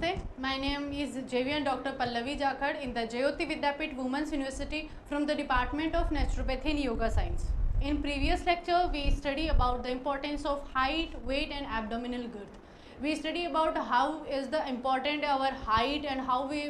Namaste, my name is JVN Dr. Pallavi Jakhad in the Jayoti Vidyapeeth Women's University from the Department of Naturopathy and Yoga Science. In previous lecture, we study about the importance of height, weight and abdominal girth. We study about how is the important our height and how we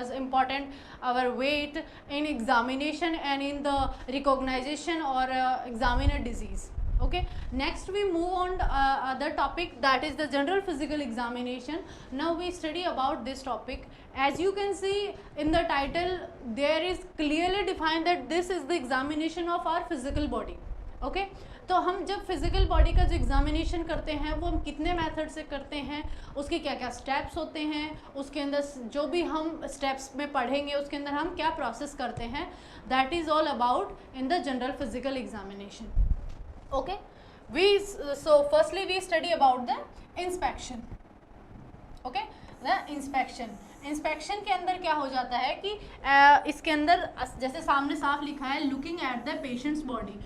is important our weight in examination and in the recognition or examiner disease. Okay, next we move on to other topic, that is the general physical examination. Now we study about this topic. As you can see in the title, there is clearly defined that this is the examination of our physical body. Okay, तो हम जब physical body का जो examination करते हैं वो हम कितने मेथड से करते हैं, उसके क्या क्या स्टेप्स होते हैं, उसके अंदर जो भी हम स्टेप्स में पढ़ेंगे उसके अंदर हम क्या प्रोसेस करते हैं, that is all about in the general physical examination. Okay, so firstly we study about the inspection. Okay, the inspection के अंदर क्या हो जाता है कि इसके अंदर जैसे सामने साफ लिखा है looking at the patients body.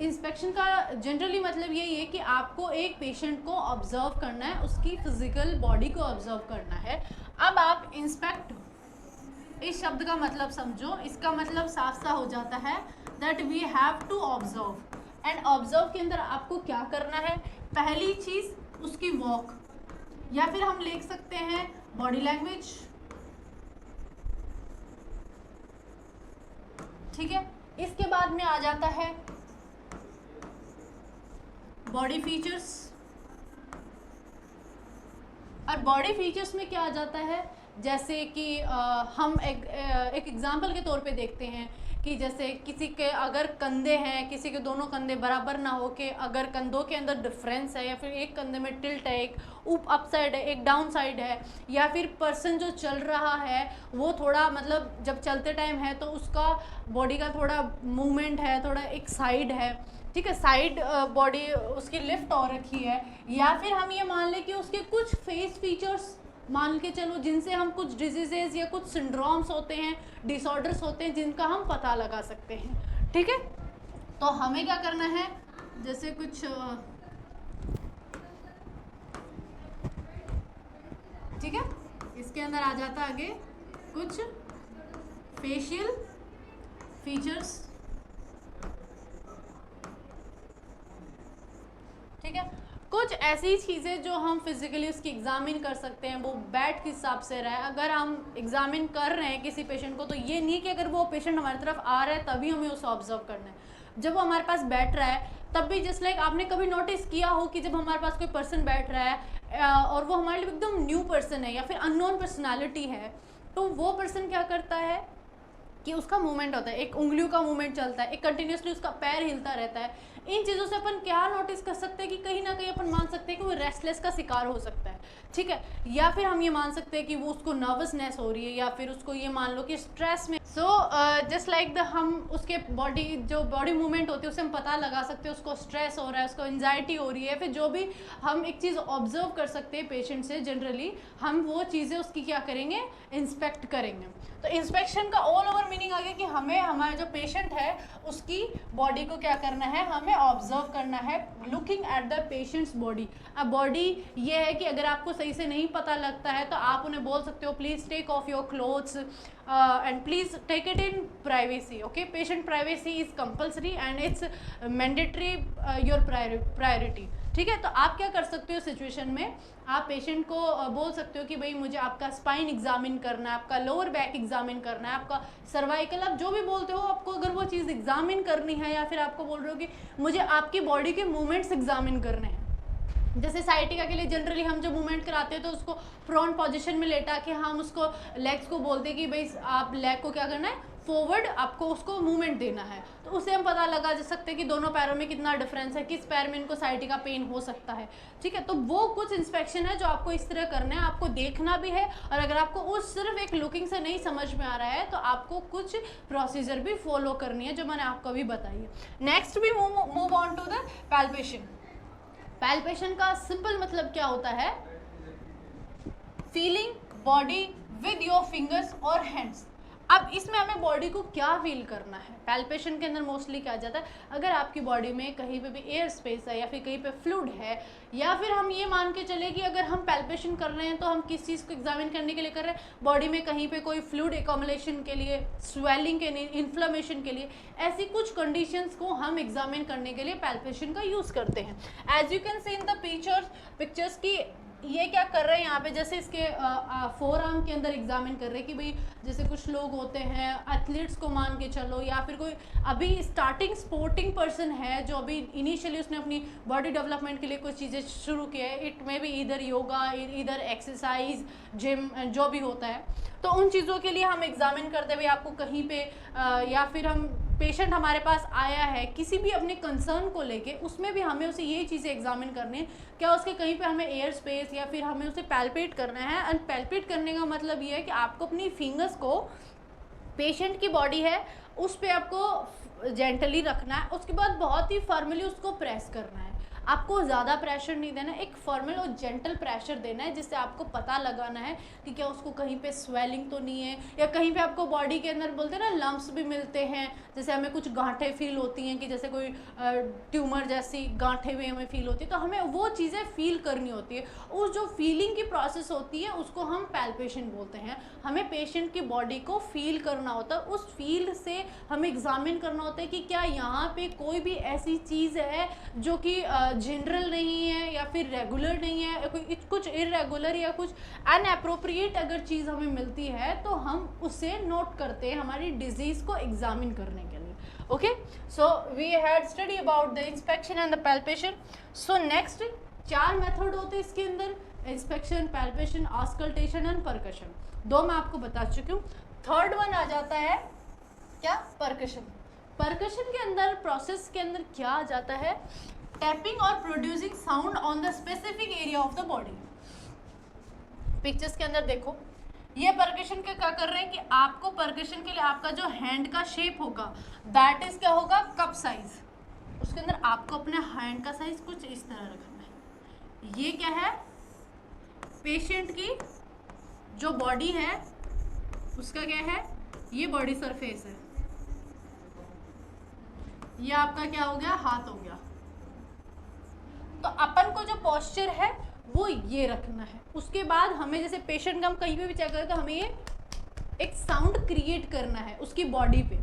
Inspection का जनरली मतलब यही है कि आपको एक पेशेंट को ऑब्जर्व करना है, उसकी फिजिकल बॉडी को ऑब्जर्व करना है. अब आप इंस्पेक्ट इस शब्द का मतलब समझो, इसका मतलब साफ सा हो जाता है that we have to observe. And observe के अंदर आपको क्या करना है, पहली चीज उसकी वॉक, या फिर हम लिख सकते हैं बॉडी लैंग्वेज. ठीक है, इसके बाद में आ जाता है बॉडी फीचर्स. और बॉडी फीचर्स में क्या आ जाता है, जैसे कि हम एक एग्जांपल के तौर पे देखते हैं कि जैसे किसी के अगर कंधे हैं, किसी के दोनों कंधे बराबर ना हो के अगर कंधों के अंदर डिफरेंस है, या फिर एक कंधे में टिल्ट है, एक अप साइड है, एक डाउन साइड है, या फिर पर्सन जो चल रहा है वो थोड़ा मतलब जब चलते टाइम है तो उसका बॉडी का थोड़ा मूवमेंट है, थोड़ा एक साइड है. ठीक है, साइड बॉडी उसकी लिफ्ट हो रखी है, या फिर हम ये मान लें कि उसके कुछ फेस फीचर्स मान के चलो जिनसे हम कुछ डिजीजेज या कुछ सिंड्रोम्स होते हैं, डिसऑर्डर्स होते हैं जिनका हम पता लगा सकते हैं. ठीक है, तो हमें क्या करना है, जैसे कुछ ठीक है, इसके अंदर आ जाता आगे कुछ फेशियल फीचर्स. ठीक है, कुछ ऐसी चीज़ें जो हम फिजिकली उसकी एग्जामिन कर सकते हैं, वो बैठ किस हिसाब से रहा है. अगर हम एग्जामिन कर रहे हैं किसी पेशेंट को तो ये नहीं कि अगर वो पेशेंट हमारी तरफ आ रहा है तभी हमें उसे ऑब्जर्व करना है. जब वो हमारे पास बैठ रहा है तब भी जस्ट लाइक आपने कभी नोटिस किया हो कि जब हमारे पास कोई पर्सन बैठ रहा है और वो हमारे लिए एकदम न्यू पर्सन है या फिर अननोन पर्सनैलिटी है, तो वो पर्सन क्या करता है कि उसका मूवमेंट होता है, एक उंगलियों का मूवमेंट चलता है, एक कंटिन्यूसली उसका पैर हिलता रहता है. इन चीज़ों से अपन क्या नोटिस कर सकते हैं कि कहीं ना कहीं अपन मान सकते हैं कि वो रेस्टलेस का शिकार हो सकता है. ठीक है, या फिर हम ये मान सकते हैं कि वो उसको नर्वसनेस हो रही है, या फिर उसको ये मान लो कि स्ट्रेस में. सो जस्ट लाइक द हम उसके बॉडी जो बॉडी मूवमेंट होती है उससे हम पता लगा सकते हैं उसको स्ट्रेस हो रहा है, उसको एंजाइटी हो रही है, फिर जो भी हम एक चीज़ ऑब्जर्व कर सकते हैं पेशेंट से जनरली हम वो चीज़ें उसकी क्या करेंगे, इंस्पेक्ट करेंगे. तो इंस्पेक्शन का ऑल ओवर मीनिंग आ गया कि हमें हमारा जो पेशेंट है उसकी बॉडी को क्या करना है, हमें ऑब्जर्व करना है, looking at the patients body. अब बॉडी ये है कि अगर आपको सही से नहीं पता लगता है तो आप उन्हें बोल सकते हो please take off your clothes and please take it in privacy. Okay, patient privacy is compulsory and it's mandatory your priority. ठीक है, तो आप क्या कर सकते हो सिचुएशन में, आप पेशेंट को बोल सकते हो कि भाई मुझे आपका स्पाइन एग्जामिन करना है, आपका लोअर बैक एग्जामिन करना है, आपका सर्वाइकल, आप जो भी बोलते हो आपको अगर वो चीज़ एग्जामिन करनी है, या फिर आपको बोल रहे हो कि मुझे आपकी बॉडी के मूवमेंट्स एग्जामिन करने हैं. जैसे साइटिका के लिए जनरली हम जो मूवमेंट कराते हैं तो उसको प्रोन पोजीशन में लेटा के हम उसको लेग्स को बोलते हैं कि भाई आप लेग को क्या करना है, फॉरवर्ड आपको उसको मूवमेंट देना है. तो उससे हम पता लगा जा सकते हैं कि दोनों पैरों में कितना डिफरेंस है, किस पैर में इनको साइटिका पेन हो सकता है. ठीक है, तो वो कुछ इंस्पेक्शन है जो आपको इस तरह करना है, आपको देखना भी है, और अगर आपको उस सिर्फ एक लुकिंग से नहीं समझ में आ रहा है तो आपको कुछ प्रोसीजर भी फॉलो करनी है जो मैंने आपको अभी बताई है. नेक्स्ट भी move on to the palpation. Palpation का सिंपल मतलब क्या होता है, feeling body with your fingers और हैंड्स. अब इसमें हमें बॉडी को क्या फील करना है, पैल्पेशन के अंदर मोस्टली क्या जाता है, अगर आपकी बॉडी में कहीं पे भी एयर स्पेस है या फिर कहीं पे फ्लूइड है, या फिर हम ये मान के चले कि अगर हम पैल्पेशन कर रहे हैं तो हम किस चीज़ को एग्जामिन करने के लिए कर रहे हैं, बॉडी में कहीं पे कोई फ्लूइड एकम्युलेशन के लिए, स्वेलिंग के लिए, इन्फ्लेमेशन के लिए, ऐसी कुछ कंडीशंस को हम एग्जामिन करने के लिए पैल्पेशन का यूज़ करते हैं। As you can see in the pictures की ये क्या कर रहे हैं यहाँ पे, जैसे इसके फोर आर्म के अंदर एग्जामिन कर रहे हैं कि भाई जैसे कुछ लोग होते हैं एथलीट्स को मान के चलो, या फिर कोई अभी स्टार्टिंग स्पोर्टिंग पर्सन है जो अभी इनिशियली उसने अपनी बॉडी डेवलपमेंट के लिए कुछ चीज़ें शुरू की है, इट मे बी इधर योगा, इधर एक्सरसाइज, जिम, जो भी होता है, तो उन चीज़ों के लिए हम एग्जामिन करते हुए आपको कहीं पे या फिर हम पेशेंट हमारे पास आया है किसी भी अपने कंसर्न को लेके, उसमें भी हमें उसे यही चीज़ें एग्जामिन करनी है, क्या उसके कहीं पे हमें एयर स्पेस या फिर हमें उसे पैल्पेट करना है। एंड पैल्पेट करने का मतलब ये है कि आपको अपनी फिंगर्स को, पेशेंट की बॉडी है उस पर आपको जेंटली रखना है, उसके बाद बहुत ही फॉर्मली उसको प्रेस करना है, आपको ज़्यादा प्रेशर नहीं देना, एक फॉर्मल और जेंटल प्रेशर देना है, जिससे आपको पता लगाना है कि क्या उसको कहीं पे स्वेलिंग तो नहीं है, या कहीं पे आपको बॉडी के अंदर बोलते हैं ना लम्प्स भी मिलते हैं, जैसे हमें कुछ गांठें फील होती हैं कि जैसे कोई ट्यूमर जैसी गांठें भी हमें फील होती है, तो हमें वो चीज़ें फील करनी होती है। उस जो फीलिंग की प्रोसेस होती है उसको हम पैल्पेशन बोलते हैं। हमें पेशेंट की बॉडी को फील करना होता है, उस फील से हमें एग्जामिन करना होता है कि क्या यहाँ पे कोई भी ऐसी चीज़ है जो कि जनरल नहीं है या फिर रेगुलर नहीं है, कुछ इरेगुलर या कुछ अनएप्रोप्रिएट अगर चीज़ हमें मिलती है तो हम उसे नोट करते हैं हमारी डिजीज़ को एग्जामिन करने के लिए। Okay, so we had study about the inspection and the palpation. So next 4 method होते हैं इसके अंदर, inspection, palpation, auscultation and percussion. 2 मैं आपको बता चुकी हूँ, थर्ड वन आ जाता है क्या, परकशन। परकशन के अंदर प्रोसेस के अंदर क्या आ जाता है, टैपिंग और producing sound on the specific area of the body. Pictures के अंदर देखो, ये परकशन के क्या कर रहे हैं कि आपको परकशन के लिए आपका जो हैंड का शेप होगा दैट इज क्या होगा, कप साइज। उसके अंदर आपको अपने हैंड का साइज कुछ इस तरह रखना है। ये क्या है, पेशेंट की जो बॉडी है उसका क्या है, ये बॉडी सरफेस है, ये आपका क्या हो गया, हाथ हो गया। तो अपन को जो पोस्चर है वो ये रखना है। उसके बाद हमें जैसे पेशेंट का हम कहीं पे भी चेक करें तो हमें ये एक साउंड क्रिएट करना है उसकी बॉडी पे,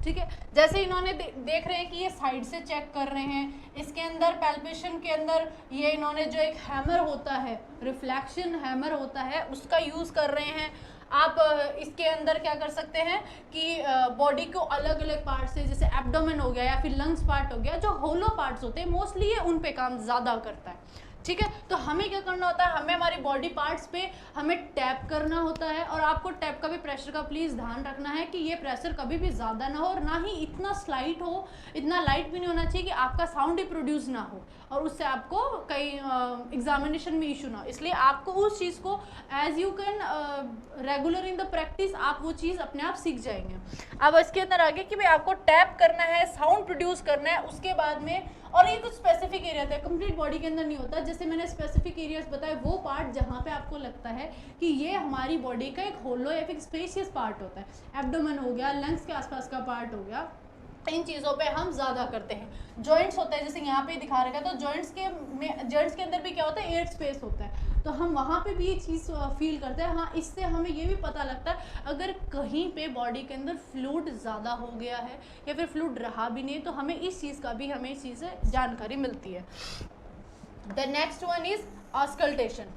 ठीक है। जैसे इन्होंने देख रहे हैं कि ये साइड से चेक कर रहे हैं, इसके अंदर पैल्पेशन के अंदर ये इन्होंने जो एक हैमर होता है, रिफ्लेक्शन हैमर होता है, उसका यूज़ कर रहे हैं। आप इसके अंदर क्या कर सकते हैं कि बॉडी को अलग अलग पार्ट से, जैसे एब्डोमेन हो गया या फिर लंग्स पार्ट हो गया, जो होलो पार्ट्स होते हैं मोस्टली ये उन पे काम ज़्यादा करता है, ठीक है। तो हमें क्या करना होता है, हमें हमारी बॉडी पार्ट्स पे हमें टैप करना होता है, और आपको टैप का भी प्रेशर का प्लीज़ ध्यान रखना है कि ये प्रेशर कभी भी ज़्यादा ना हो और ना ही इतना स्लाइट हो, इतना लाइट भी नहीं होना चाहिए कि आपका साउंड ही प्रोड्यूस ना हो और उससे आपको कई एग्जामिनेशन में इशू ना हो। इसलिए आपको उस चीज़ को as you can regular in the practice आप वो चीज़ अपने आप सीख जाएंगे। अब इसके अंदर आगे कि भाई आपको टैप करना है, साउंड प्रोड्यूस करना है, उसके बाद में, और ये कुछ स्पेसिफिक एरिया होता है, कंप्लीट बॉडी के अंदर नहीं होता। जैसे मैंने स्पेसिफिक एरियाज बताए, वो पार्ट जहाँ पे आपको लगता है कि ये हमारी बॉडी का एक होलो या फिर स्पेशियस पार्ट होता है, एब्डोमेन हो गया, लंग्स के आसपास का पार्ट हो गया, इन चीज़ों पे हम ज़्यादा करते हैं। जॉइंट्स होता है, जैसे यहाँ पे दिखा रखा है, तो जॉइंट्स के अंदर भी क्या होता है, एयर स्पेस होता है, तो हम वहाँ पे भी ये चीज़ फील करते हैं। हाँ, इससे हमें ये भी पता लगता है अगर कहीं पे बॉडी के अंदर फ्लूइड ज़्यादा हो गया है या फिर फ्लूइड रहा भी नहीं, तो हमें इस चीज़ का भी हमें इस चीज़ से जानकारी मिलती है। The next one is auscultation.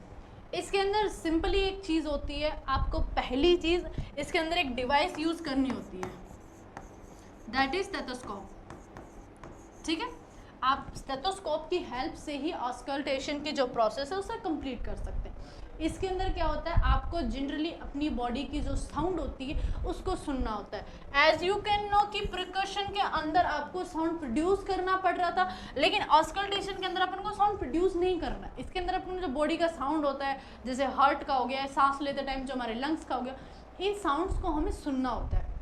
इसके अंदर सिंपली एक चीज़ होती है, आपको पहली चीज़ इसके अंदर एक डिवाइस यूज़ करनी होती है, दैट इज स्टेथोस्कोप, ठीक है। आप स्टेथोस्कोप की हेल्प से ही ऑस्कल्टेशन की जो प्रोसेस है उसे कंप्लीट कर सकते हैं। इसके अंदर क्या होता है, आपको जनरली अपनी बॉडी की जो साउंड होती है उसको सुनना होता है। एज यू कैन नो कि प्रिकशन के अंदर आपको साउंड प्रोड्यूस करना पड़ रहा था, लेकिन ऑस्कल्टेशन के अंदर अपन को साउंड प्रोड्यूस नहीं करना। इसके अंदर अपन जो बॉडी का साउंड होता है, जैसे हार्ट का हो गया, सांस लेते टाइम जो हमारे लंग्स का हो गया, इन साउंड्स को हमें सुनना होता है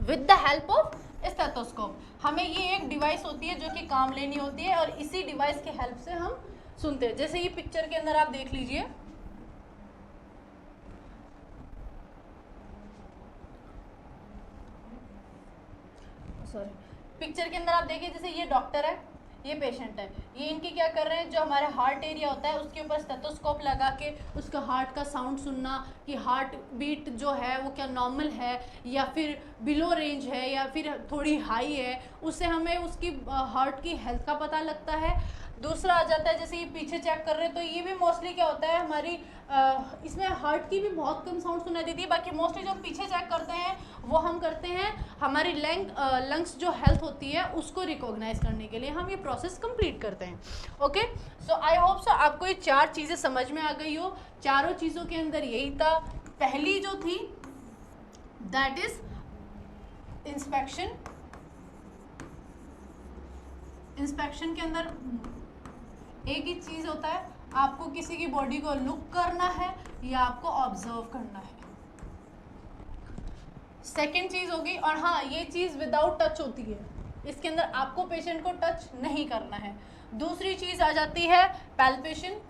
with the help of stethoscope. हमें ये एक डिवाइस होती है जो कि काम लेनी होती है, और इसी डिवाइस की हेल्प से हम सुनते हैं। जैसे ये पिक्चर के अंदर आप देख लीजिए, सॉरी, पिक्चर के अंदर आप देखिए जैसे ये डॉक्टर है, ये पेशेंट है, ये इनकी क्या कर रहे हैं, जो हमारे हार्ट एरिया होता है उसके ऊपर स्टेथोस्कोप लगा के उसका हार्ट का साउंड सुनना कि हार्ट बीट जो है वो क्या नॉर्मल है या फिर बिलो रेंज है या फिर थोड़ी हाई है, उससे हमें उसकी हार्ट की हेल्थ का पता लगता है। दूसरा आ जाता है जैसे ये पीछे चेक कर रहे हैं, तो ये भी मोस्टली क्या होता है हमारी इसमें हार्ट की भी बहुत कम साउंड सुनाई देती है, बाकी मोस्टली जो पीछे चेक करते हैं वो हम करते हैं हमारी लंग्स जो हेल्थ होती है उसको रिकॉग्नाइज करने के लिए हम ये प्रोसेस कंप्लीट करते हैं। Okay, so I hope so आपको ये 4 चीज़ें समझ में आ गई हो। चारों चीज़ों के अंदर यही था, पहली जो थी दैट इज इंस्पेक्शन। इंस्पेक्शन के अंदर एक ही चीज़ होता है, आपको किसी की बॉडी को लुक करना है या आपको ऑब्जर्व करना है। सेकंड चीज़ होगी, और हाँ ये चीज़ विदाउट टच होती है, इसके अंदर आपको पेशेंट को टच नहीं करना है। दूसरी चीज़ आ जाती है पैल्पेशन।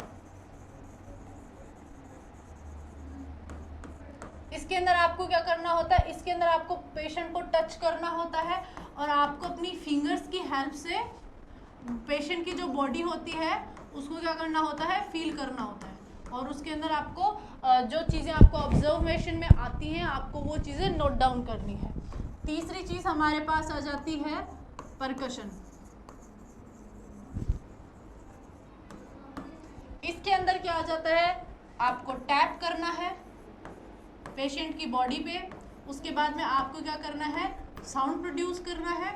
इसके अंदर आपको क्या करना होता है, इसके अंदर आपको पेशेंट को टच करना होता है और आपको अपनी फिंगर्स की हेल्प से पेशेंट की जो बॉडी होती है उसको क्या करना होता है, फील करना होता है। और उसके अंदर आपको जो चीज़ें आपको ऑब्जर्वेशन में आती हैं आपको वो चीज़ें नोट डाउन करनी है। तीसरी चीज़ हमारे पास आ जाती है परकशन। इसके अंदर क्या आ जाता है, आपको टैप करना है पेशेंट की बॉडी पे, उसके बाद में आपको क्या करना है, साउंड प्रोड्यूस करना है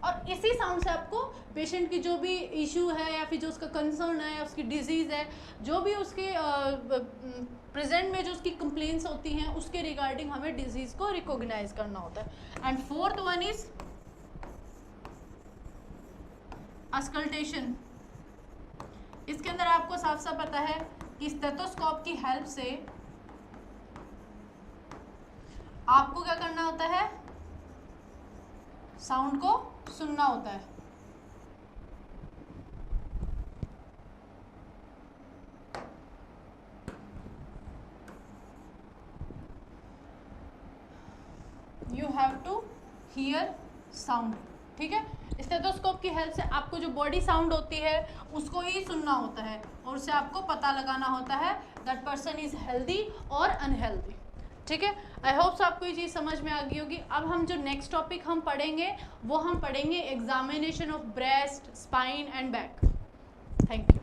और इसी साउंड से आपको पेशेंट की जो भी इशू है या फिर जो उसका कंसर्न है या उसकी डिजीज़ है, जो भी उसके प्रेजेंट में जो उसकी कंप्लेंट्स होती हैं उसके रिगार्डिंग हमें डिजीज़ को रिकॉग्नाइज करना होता है। And fourth one is auscultation. इसके अंदर आपको साफ साफ पता है कि स्टेथोस्कोप की हेल्प से आपको क्या करना होता है, साउंड को सुनना होता है। You have to hear sound, ठीक है। स्टेथोस्कोप की हेल्प से आपको जो बॉडी साउंड होती है उसको ही सुनना होता है और उससे आपको पता लगाना होता है दैट पर्सन इज हेल्दी और अनहेल्दी, ठीक है। आई होप आपको ये चीज़ समझ में आ गई होगी। अब हम जो नेक्स्ट टॉपिक हम पढ़ेंगे वो हम पढ़ेंगे examination of breast, spine and back. Thank you.